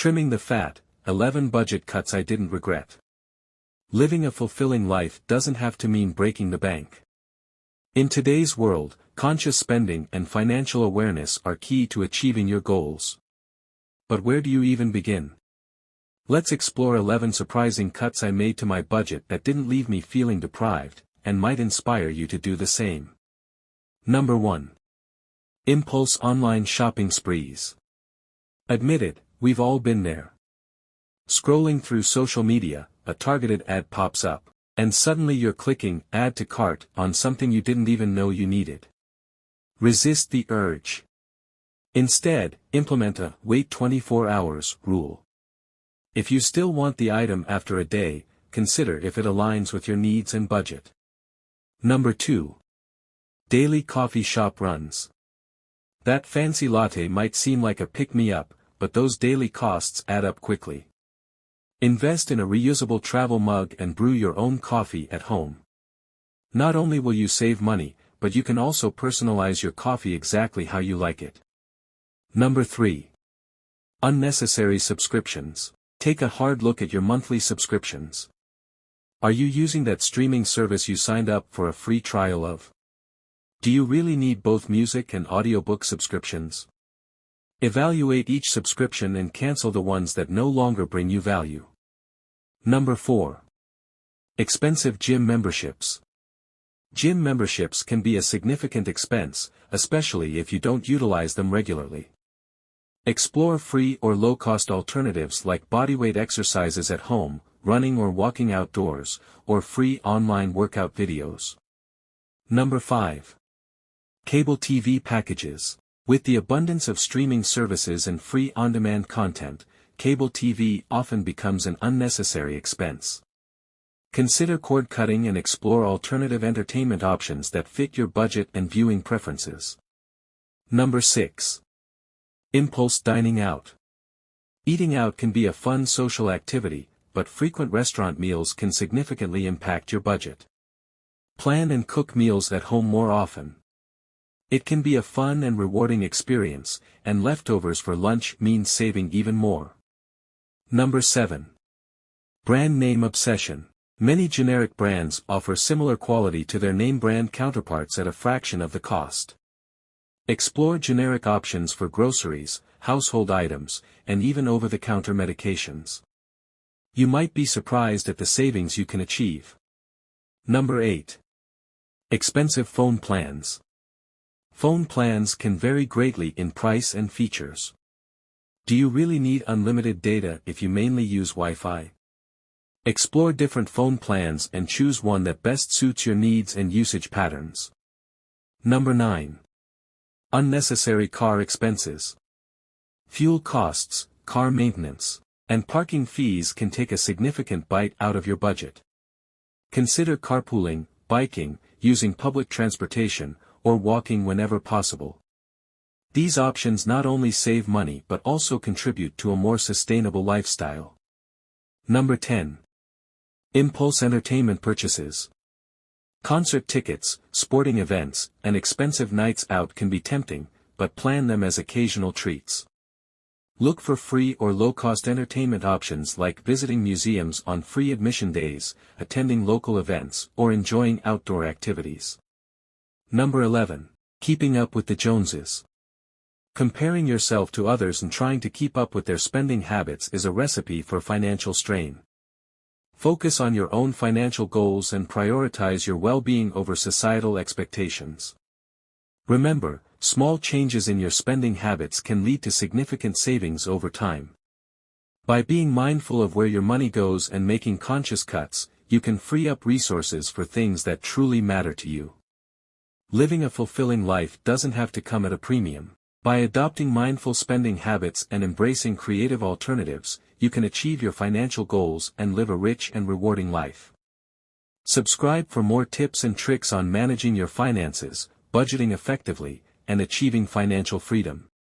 Trimming the fat, 11 budget cuts I didn't regret. Living a fulfilling life doesn't have to mean breaking the bank. In today's world, conscious spending and financial awareness are key to achieving your goals. But where do you even begin? Let's explore 11 surprising cuts I made to my budget that didn't leave me feeling deprived, and might inspire you to do the same. Number 1. Impulse online shopping sprees. Admit it, we've all been there. Scrolling through social media, a targeted ad pops up, and suddenly you're clicking add to cart on something you didn't even know you needed. Resist the urge. Instead, implement a wait 24 hours rule. If you still want the item after a day, consider if it aligns with your needs and budget. Number 2. Daily coffee shop runs. That fancy latte might seem like a pick-me-up, but those daily costs add up quickly. Invest in a reusable travel mug and brew your own coffee at home. Not only will you save money, but you can also personalize your coffee exactly how you like it. Number 3. Unnecessary subscriptions. Take a hard look at your monthly subscriptions. Are you using that streaming service you signed up for a free trial of? Do you really need both music and audiobook subscriptions? Evaluate each subscription and cancel the ones that no longer bring you value. Number 4. Expensive gym memberships. Gym memberships can be a significant expense, especially if you don't utilize them regularly. Explore free or low-cost alternatives like bodyweight exercises at home, running or walking outdoors, or free online workout videos. Number 5. Cable TV packages. With the abundance of streaming services and free on-demand content, cable TV often becomes an unnecessary expense. Consider cord cutting and explore alternative entertainment options that fit your budget and viewing preferences. Number 6. Impulse dining out. Eating out can be a fun social activity, but frequent restaurant meals can significantly impact your budget. Plan and cook meals at home more often. It can be a fun and rewarding experience, and leftovers for lunch means saving even more. Number 7. Brand name obsession. Many generic brands offer similar quality to their name brand counterparts at a fraction of the cost. Explore generic options for groceries, household items, and even over-the-counter medications. You might be surprised at the savings you can achieve. Number 8. Expensive phone plans. Phone plans can vary greatly in price and features. Do you really need unlimited data if you mainly use Wi-Fi? Explore different phone plans and choose one that best suits your needs and usage patterns. Number 9. Unnecessary car expenses. Fuel costs, car maintenance, and parking fees can take a significant bite out of your budget. Consider carpooling, biking, using public transportation, or walking whenever possible. These options not only save money but also contribute to a more sustainable lifestyle. Number 10. Impulse entertainment purchases. Concert tickets, sporting events, and expensive nights out can be tempting, but plan them as occasional treats. Look for free or low-cost entertainment options like visiting museums on free admission days, attending local events, or enjoying outdoor activities. Number 11. Keeping up with the Joneses. Comparing yourself to others and trying to keep up with their spending habits is a recipe for financial strain. Focus on your own financial goals and prioritize your well-being over societal expectations. Remember, small changes in your spending habits can lead to significant savings over time. By being mindful of where your money goes and making conscious cuts, you can free up resources for things that truly matter to you. Living a fulfilling life doesn't have to come at a premium. By adopting mindful spending habits and embracing creative alternatives, you can achieve your financial goals and live a rich and rewarding life. Subscribe for more tips and tricks on managing your finances, budgeting effectively, and achieving financial freedom.